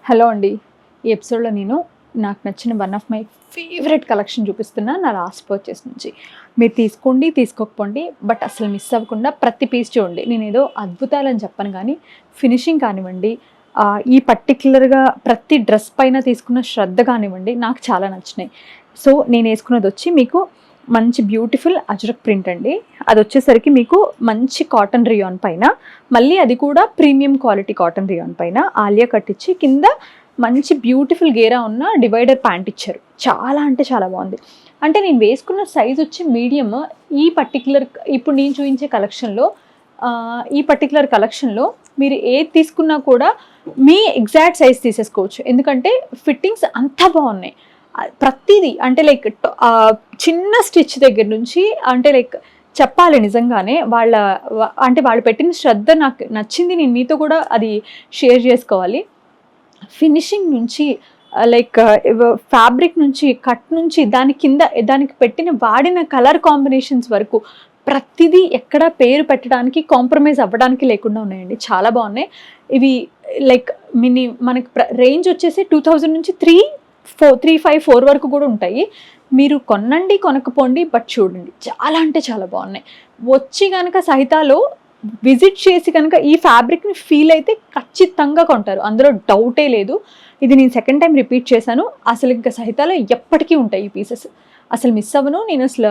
Hello అండి. ఈ ఎపిసోడ్లో నేను నాకు నచ్చిన one of my favourite collection చూపిస్తున్నా నా లాస్ట్ పర్చేస్ నుంచి. మీరు తీసుకోండి తీసుకోకపోండి, బట్ అసలు మిస్ అవ్వకుండా ప్రతి పీస్ చూడండి. నేను ఏదో అద్భుతాలని చెప్పను కానీ ఫినిషింగ్ కానివ్వండి, ఈ పర్టిక్యులర్గా ప్రతి డ్రెస్ పైన తీసుకున్న శ్రద్ధ కానివ్వండి నాకు చాలా నచ్చినాయి. సో నేను వేసుకున్నది వచ్చి మీకు మంచి బ్యూటిఫుల్ అజ్రక్ ప్రింట్ అండి. అది వచ్చేసరికి మీకు మంచి కాటన్ రియాన్ పైన, మళ్ళీ అది కూడా ప్రీమియం క్వాలిటీ కాటన్ రియాన్ పైన ఆలియా కట్ ఇచ్చి కింద మంచి బ్యూటిఫుల్ గేరా ఉన్న డివైడర్ ప్యాంట్ ఇచ్చారు. చాలా అంటే చాలా బాగుంది. అంటే నేను వేసుకున్న సైజ్ వచ్చి మీడియం. ఈ పర్టిక్యులర్ ఇప్పుడు నేను చూపించే కలెక్షన్లో ఈ పర్టిక్యులర్ కలెక్షన్లో మీరు ఏది తీసుకున్నా కూడా మీ ఎగ్జాక్ట్ సైజ్ తీసేసుకోవచ్చు, ఎందుకంటే ఫిట్టింగ్స్ అంతా బాగున్నాయి. ప్రతిదీ అంటే లైక్ చిన్న స్టిచ్ దగ్గర నుంచి అంటే లైక్ చెప్పాలి నిజంగానే వాళ్ళు పెట్టిన శ్రద్ధ నాకు నచ్చింది. నేను మీతో కూడా అది షేర్ చేసుకోవాలి. ఫినిషింగ్ నుంచి లైక్ ఫ్యాబ్రిక్ నుంచి కట్ నుంచి దానికి పెట్టిన వాడిన కలర్ కాంబినేషన్స్ వరకు ప్రతిదీ ఎక్కడ పేరు పెట్టడానికి కాంప్రమైజ్ అవ్వడానికి లేకుండా ఉన్నాయండి. చాలా బాగున్నాయి ఇవి. లైక్ మనకి రేంజ్ వచ్చేసి 2000 నుంచి 354 వరకు కూడా ఉంటాయి. మీరు కొనండి కొనకపోండి, బట్ చూడండి చాలా అంటే చాలా బాగున్నాయి. వచ్చి కనుక సహితాలో విజిట్ చేసి కనుక ఈ ఫ్యాబ్రిక్ని ఫీల్ అయితే ఖచ్చితంగా కొంటారు, అందులో డౌటే లేదు. ఇది నేను సెకండ్ టైం రిపీట్ చేశాను. అసలు ఇంకా సహితాలో ఎప్పటికీ ఉంటాయి ఈ పీసెస్, అసలు మిస్ అవ్వను. నేను అసలు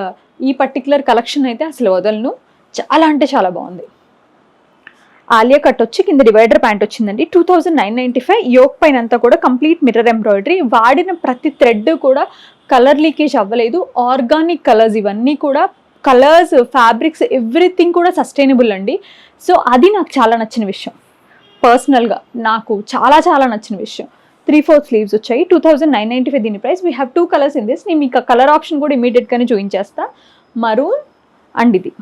ఈ పర్టికులర్ కలెక్షన్ అయితే అసలు వదలను. చాలా అంటే చాలా బాగుంది. ఆలియా కట్ వచ్చి కింద డివైడర్ ప్యాంట్ వచ్చిందండి. 2995. యోక్ పైన అంతా కూడా కంప్లీట్ మిర్రర్ ఎంబ్రాయిడరీ. వాడిన ప్రతి థ్రెడ్ కూడా కలర్ లీకేజ్ అవ్వలేదు. ఆర్గానిక్ కలర్స్, ఇవన్నీ కూడా కలర్స్, ఫ్యాబ్రిక్స్, ఎవ్రీథింగ్ కూడా సస్టైనబుల్ అండి. సో అది నాకు చాలా నచ్చిన విషయం. పర్సనల్గా నాకు చాలా చాలా నచ్చిన విషయం. 3/4 స్లీవ్స్ వచ్చాయి. 2995 దీని price. We have 2 colours in this. నేను మీకు కలర్ ఆప్షన్ కూడా ఇమీడియట్గానే చూపించేస్తా. మరూన్ అండ్ ఇది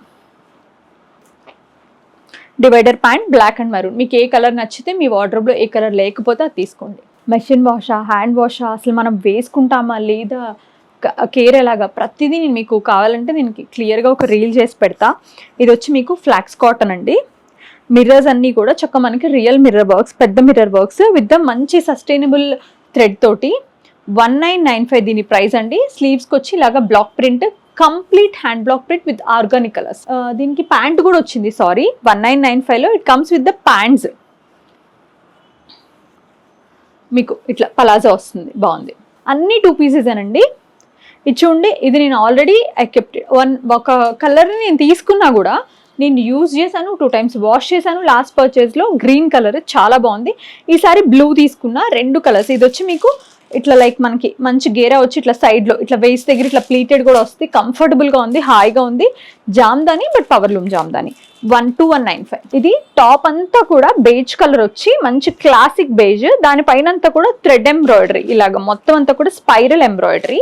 divider pant, black and maroon. మీకు ఏ కలర్ నచ్చితే మీ వార్డ్రోబ్లో ఏ కలర్ లేకపోతే అది తీసుకోండి. మెషిన్ వాషా, హ్యాండ్ వాషా, అసలు మనం వేసుకుంటామా లేదా, కేర్ ఎలాగా, ప్రతిదీ నేను మీకు కావాలంటే నేను క్లియర్గా ఒక రీల్ చేసి పెడతా. ఇది వచ్చి మీకు ఫ్లాక్స్ కాటన్ అండి. మిర్రర్స్ అన్నీ కూడా చక్క మనకి రియల్ మిర్రర్ వర్క్స్, పెద్ద మిర్రర్ వర్క్స్ విత్ ద మంచి సస్టైనబుల్ థ్రెడ్ తోటి. 1995 దీని ప్రైస్ అండి. స్లీవ్స్కి వచ్చి ఇలాగా block print, complete hand block print with organic colours. దీనికి ప్యాంట్ కూడా వచ్చింది. 1995లో it comes with the pants. మీకు ఇట్లా పలాజా వస్తుంది, బాగుంది. అన్ని 2 పీసెస్ అనండి. ఇది చూడండి, ఇది నేను ఆల్రెడీ ఒక కలర్ని నేను తీసుకున్నా కూడా నేను యూజ్ చేశాను, 2 times వాష్ చేశాను. లాస్ట్ పర్చేస్లో గ్రీన్ కలర్ చాలా బాగుంది. ఈసారి బ్లూ తీసుకున్నా. 2 కలర్స్. ఇది వచ్చి మీకు ఇట్లా లైక్ మనకి మంచి గేరా వచ్చి ఇట్లా సైడ్లో ఇట్లా వేస్ట్ దగ్గర ఇట్లా ప్లీటెడ్ కూడా వస్తుంది. కంఫర్టబుల్గా ఉంది, హాయిగా ఉంది. Jamdani, but power loom Jamdani. 12195. ఇది టాప్ అంతా కూడా బేజ్ కలర్ వచ్చి మంచి క్లాసిక్ బేజ్. దానిపైన అంతా కూడా థ్రెడ్ ఎంబ్రాయిడరీ, ఇలాగ మొత్తం అంతా కూడా స్పైరల్ ఎంబ్రాయిడరీ.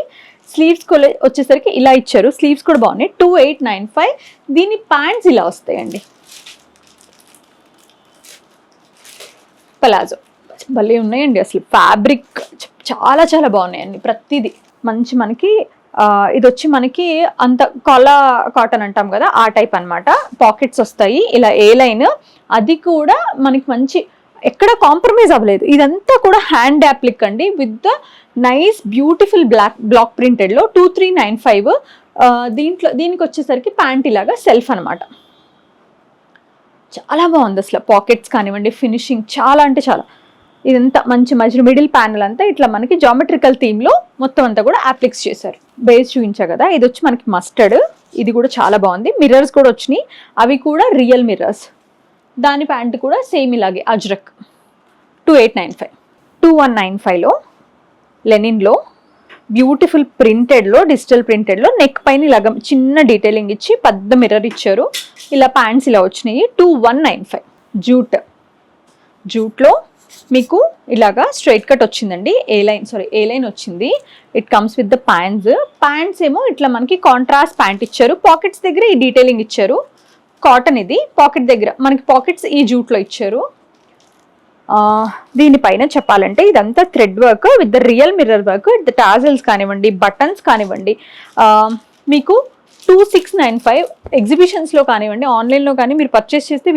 స్లీవ్స్ వచ్చేసరికి ఇలా ఇచ్చారు. స్లీవ్స్ కూడా బాగున్నాయి. 2895. దీని ప్యాంట్స్ ఇలా వస్తాయండి, పలాజో. భలే ఉన్నాయండి అసలు. ఫ్యాబ్రిక్ చాలా చాలా బాగున్నాయండి. ప్రతిదీ మంచి మనకి ఇది వచ్చి మనకి అంత కాటన్ అంటాం కదా, ఆ టైప్ అనమాట. పాకెట్స్ వస్తాయి ఇలా ఏ లైన్. అది కూడా మనకి మంచి ఎక్కడ కాంప్రమైజ్ అవ్వలేదు. ఇదంతా కూడా హ్యాండ్ యాప్లిక్ అండి with the nice beautiful block ప్రింటెడ్లో. 2395. దీనికి వచ్చేసరికి ప్యాంట్ ఇలాగా సెల్ఫ్ అనమాట. చాలా బాగుంది అసలు. పాకెట్స్ కానివ్వండి, ఫినిషింగ్ చాలా అంటే చాలా. ఇదంతా మంచి మిడిల్ ప్యానల్ అంతా ఇట్లా మనకి జామెట్రికల్ థీమ్లో మొత్తం అంతా కూడా అప్లిక్స్ చేశారు. బేస్ చూపించా కదా, ఇది వచ్చి మనకి మస్టర్డ్. ఇది కూడా చాలా బాగుంది. మిర్రర్స్ కూడా వచ్చినాయి, అవి కూడా రియల్ మిర్రర్స్. దాని ప్యాంట్ కూడా సేమ్ ఇలాగే అజ్రక్. 2895. 2195లో లెనిన్లో బ్యూటిఫుల్ ప్రింటెడ్లో, డిజిటల్ ప్రింటెడ్లో నెక్ పైన ఇలాగ చిన్న డీటెయిలింగ్ ఇచ్చి పెద్ద మిర్రర్ ఇచ్చారు. ఇలా ప్యాంట్స్ ఇలా వచ్చినాయి. 2195. జూట్లో మీకు ఇలాగా స్ట్రైట్ కట్ వచ్చిందండి. ఏ లైన్ వచ్చింది. It comes with the pants ఏమో ఇట్లా మనకి కాంట్రాస్ట్ ప్యాంట్ ఇచ్చారు. పాకెట్స్ దగ్గర ఈ డీటెయిలింగ్ ఇచ్చారు. కాటన్ ఇది. పాకెట్ దగ్గర మనకి పాకెట్స్ ఈ జూట్లో ఇచ్చారు. దీనిపైన చెప్పాలంటే ఇదంతా thread work with the real mirror work. The tassels కానివ్వండి, బటన్స్ కానివ్వండి, మీకు 2695. ఎగ్జిబిషన్స్లో కానివ్వండి, ఆన్లైన్లో కానీ మీరు పర్చేస్ చేస్తే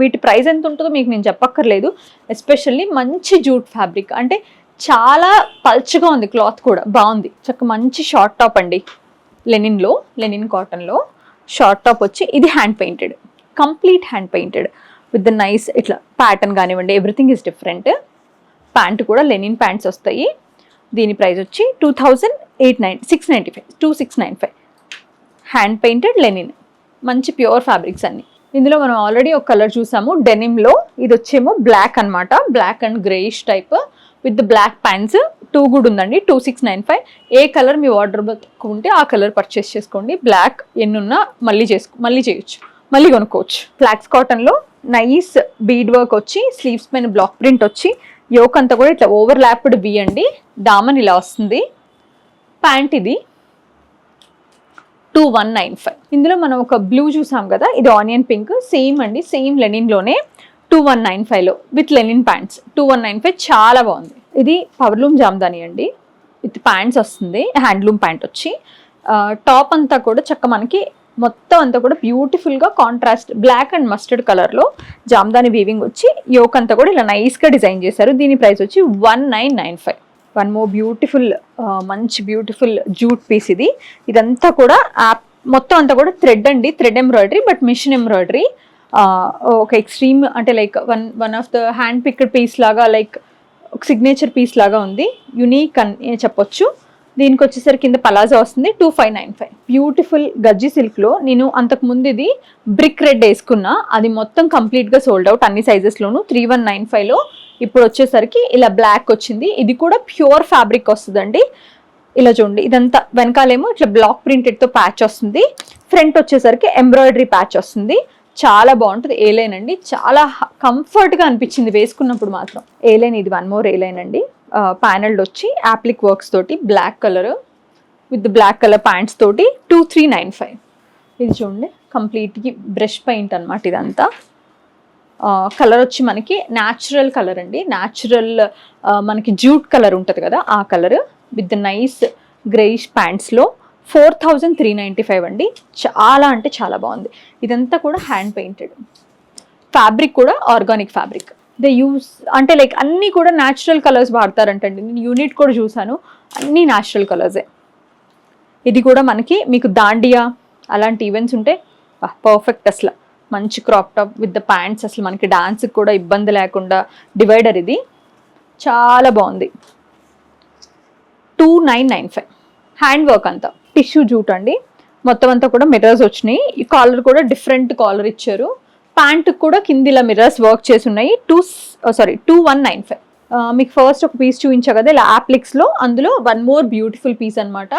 వీటి ప్రైస్ ఎంత ఉంటుందో మీకు నేను చెప్పక్కర్లేదు. ఎస్పెషల్లీ మంచి జూట్ ఫ్యాబ్రిక్, అంటే చాలా పల్చగా ఉంది, క్లాత్ కూడా బాగుంది. చక్క మంచి షార్ట్ టాప్ అండి, లెనిన్ కాటన్లో షార్ట్ టాప్ వచ్చి ఇది hand painted, complete hand painted with the nice ఇట్లా ప్యాటర్న్ కానివ్వండి, ఎవ్రీథింగ్ ఈజ్ డిఫరెంట్. ప్యాంట్ కూడా లెనిన్ ప్యాంట్స్ వస్తాయి. దీని ప్రైస్ వచ్చి 2695. హ్యాండ్ పెయింటెడ్ లెనిన్, మంచి ప్యూర్ ఫ్యాబ్రిక్స్ అన్ని. ఇందులో మనం ఆల్రెడీ ఒక కలర్ చూసాము డెనిమ్లో, ఇది వచ్చేమో బ్లాక్ అనమాట, black and greyish type with black pants. 2 కూడా ఉందండి, 2695. ఏ కలర్ మీ ఆర్డర్ ఉంటే ఆ కలర్ పర్చేస్ చేసుకోండి. బ్లాక్ ఎన్నున్నా మళ్ళీ చేయొచ్చు, మళ్ళీ కొనుక్కోవచ్చు. ఫ్లాక్స్ కాటన్లో నైస్ బీడ్ వర్క్ వచ్చి, స్లీవ్స్ పైన బ్లాక్ ప్రింట్ వచ్చి, యోక్ అంతా కూడా ఇట్లా ఓవర్ ల్యాప్డ్ వి అండి, దామన్ ఇలా వస్తుంది. ప్యాంట్ ఇది 2195. ఇందులో మనం ఒక బ్లూ చూసాం కదా, ఇది ఆనియన్ పింక్, సేమ్ అండి, సేమ్ లెనిన్లోనే 2195లో విత్ లెనిన్ ప్యాంట్స్ 2195. చాలా బాగుంది. ఇది పవర్లూమ్ జామ్దాని అండి, విత్ ప్యాంట్స్ వస్తుంది, హ్యాండ్లూమ్ ప్యాంట్ వచ్చి. టాప్ అంతా కూడా చక్క మనకి మొత్తం అంతా కూడా బ్యూటిఫుల్గా కాంట్రాస్ట్ బ్లాక్ అండ్ మస్టర్డ్ కలర్లో జామ్దాని వీవింగ్ వచ్చి, యోక్ అంతా కూడా ఇలా నైస్గా డిజైన్ చేశారు. దీని ప్రైస్ వచ్చి 1995. వన్ మోర్ బ్యూటిఫుల్, మంచి బ్యూటిఫుల్ జూట్ పీస్ ఇది. ఇదంతా కూడా మొత్తం అంతా కూడా థ్రెడ్ అండి, thread embroidery, but machine embroidery. ఒక ఎక్స్ట్రీమ్ అంటే like one of the hand picked piece లాగా, లైక్ ఒక సిగ్నేచర్ పీస్ లాగా ఉంది, యునీక్ అని చెప్పొచ్చు. దీనికి వచ్చేసరికి కింద పలాజా వస్తుంది. 2595. బ్యూటిఫుల్ గజ్జి సిల్క్లో నేను అంతకుముందు ఇది బ్రిక్ రెడ్ వేసుకున్నా, అది మొత్తం కంప్లీట్గా సోల్డ్ అవుట్ అన్ని సైజెస్లోను. 3195లో ఇప్పుడు వచ్చేసరికి ఇలా బ్లాక్ వచ్చింది. ఇది కూడా ప్యూర్ ఫ్యాబ్రిక్ వస్తుందండి. ఇలా చూడండి, ఇదంతా వెనకాలేమో ఇట్లా బ్లాక్ ప్రింటెడ్తో ప్యాచ్ వస్తుంది, ఫ్రంట్ వచ్చేసరికి ఎంబ్రాయిడరీ ప్యాచ్ వస్తుంది. చాలా బాగుంటుంది. ఏ లైన్ అండి, చాలా కంఫర్ట్గా అనిపించింది వేసుకున్నప్పుడు మాత్రం. ఏ లైన్, ఇది వన్ మోర్ ఏ లైన్ అండి, ప్యానల్డ్ వచ్చి యాప్లిక్ వర్క్స్ తోటి, black colour with black colour pants తోటి 2395. ఇది చూడండి, కంప్లీట్గా బ్రష్ పెయింట్ అనమాట ఇదంతా. కలర్ వచ్చి మనకి న్యాచురల్ కలర్ అండి, న్యాచురల్ మనకి జూట్ కలర్ ఉంటుంది కదా ఆ కలర్ విత్ నైస్ గ్రేయిష్ ప్యాంట్స్లో 4395 అండి. చాలా అంటే చాలా బాగుంది. ఇదంతా కూడా హ్యాండ్ పెయింటెడ్ ఫ్యాబ్రిక్, కూడా ఆర్గానిక్ ఫ్యాబ్రిక్. దే యూస్ అంటే లైక్ అన్నీ కూడా న్యాచురల్ కలర్స్ వాడతారంటండి. నేను యూనిట్ కూడా చూసాను, అన్నీ న్యాచురల్ కలర్సే. ఇది కూడా మనకి మీకు దాండియా అలాంటి ఈవెంట్స్ ఉంటే పర్ఫెక్ట్. అసలు మంచి crop top with the pants, అసలు మనకి డాన్స్కి కూడా ఇబ్బంది లేకుండా డివైడర్. ఇది చాలా బాగుంది. 2995. హ్యాండ్ వర్క్ అంతా టిష్యూ జూట్ అండి, మొత్తం అంతా కూడా మిర్రర్స్ వచ్చినాయి. ఈ కాలర్ కూడా డిఫరెంట్ కాలర్ ఇచ్చారు. ప్యాంట్ కూడా కింద ఇలా మిర్రర్స్ వర్క్ చేసి ఉన్నాయి. 2195. మీకు ఫస్ట్ ఒక పీస్ చూపించా కదా ఇలా యాప్లిక్స్లో, అందులో వన్ మోర్ బ్యూటిఫుల్ పీస్ అనమాట,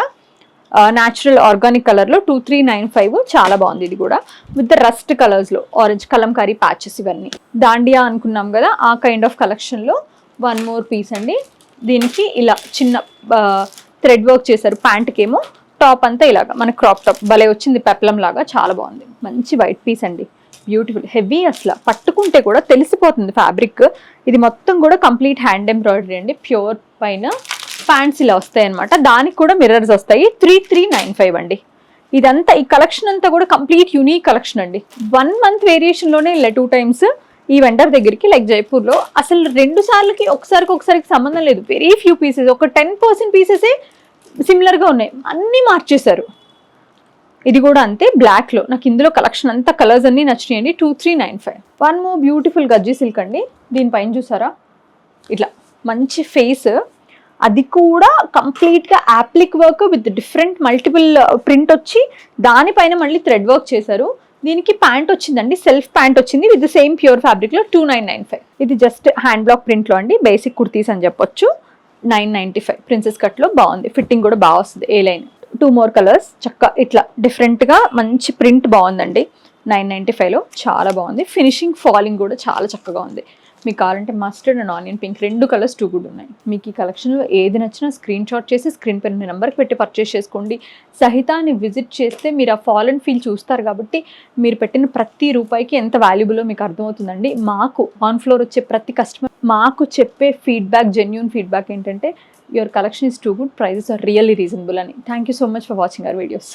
న్యాచురల్ ఆర్గానిక్ కలర్లో 2395. చాలా బాగుంది. ఇది కూడా విత్ రస్ట్ కలర్స్లో, ఆరెంజ్ కలంకారీ ప్యాచెస్, ఇవన్నీ దాండియా అనుకున్నాం కదా ఆ కైండ్ ఆఫ్ కలెక్షన్లో వన్ మోర్ పీస్ అండి. దీనికి ఇలా చిన్న థ్రెడ్ వర్క్ చేశారు. ప్యాంట్కి ఏమో టాప్ అంతా ఇలాగా మన క్రాప్ టాప్ భలే వచ్చింది, పెప్లం లాగా, చాలా బాగుంది. మంచి వైట్ పీస్ అండి, బ్యూటిఫుల్ హెవీ, అసలు పట్టుకుంటే కూడా తెలిసిపోతుంది ఫ్యాబ్రిక్. ఇది మొత్తం కూడా కంప్లీట్ హ్యాండ్ ఎంబ్రాయిడరీ అండి, ప్యూర్ పైన ప్యాంట్స్ ఇలా వస్తాయి అనమాట. దానికి కూడా మిర్రర్స్ వస్తాయి. 3395 అండి. ఇదంతా ఈ కలెక్షన్ అంతా కూడా కంప్లీట్ యూనిక్ కలెక్షన్ అండి. 1 month వేరియేషన్లోనే ఇలా 2 times ఈ వెండర్ దగ్గరికి, లైక్ జైపూర్లో అసలు 2 సార్లకి ఒకసారికి సంబంధం లేదు. వెరీ ఫ్యూ పీసెస్, ఒక 10% పీసెసే సిమిలర్గా ఉన్నాయి, అన్నీ మార్చేశారు. ఇది కూడా అంతే బ్లాక్లో. నాకు ఇందులో కలెక్షన్ అంతా కలర్స్ అన్నీ నచ్చినాయండి. 2395. వన్ మోర్ బ్యూటిఫుల్ గజ్జి సిల్క్ అండి. దీనిపైన చూసారా ఇట్లా మంచి ఫేస్, అది కూడా కంప్లీట్గా appliqué work with different multiple print వచ్చి, దానిపైన మళ్ళీ థ్రెడ్ వర్క్ చేశారు. దీనికి ప్యాంట్ వచ్చిందండి, సెల్ఫ్ ప్యాంట్ వచ్చింది విత్ సేమ్ ప్యూర్ ఫ్యాబ్రిక్లో 2995. ఇది జస్ట్ హ్యాండ్ బ్లాక్ ప్రింట్లో అండి, బేసిక్ కుర్తీస్ అని చెప్పొచ్చు. 995. ప్రిన్సెస్ కట్లో బాగుంది, ఫిట్టింగ్ కూడా బాగా వస్తుంది. ఏ లైన్ 2 more కలర్స్, చక్క ఇట్లా డిఫరెంట్గా మంచి ప్రింట్ బాగుందండి. 995లో చాలా బాగుంది. ఫినిషింగ్ ఫాలింగ్ కూడా చాలా చక్కగా ఉంది. మీకు కావాలంటే mustard and onion pink 2 colours 2 కూడా ఉన్నాయి. మీకు ఈ కలెక్షన్లో ఏది నచ్చినా స్క్రీన్ షాట్ చేసి స్క్రీన్ పైన నెంబర్కి పెట్టి పర్చేస్ చేసుకోండి. సహితాన్ని విజిట్ చేస్తే మీరు ఆ ఫాల్ అండ్ ఫీల్ చూస్తారు కాబట్టి మీరు పెట్టిన ప్రతి రూపాయికి ఎంత వాల్యుబుల్లో మీకు అర్థమవుతుందండి. మాకు ఆన్ ఫ్లోర్ వచ్చే ప్రతి కస్టమర్ మాకు చెప్పే ఫీడ్బ్యాక్, జెన్యూన్ ఫీడ్బ్యాక్ ఏంటంటే your collection is too good, prices are really reasonable అని. Thank you so much for watching our videos.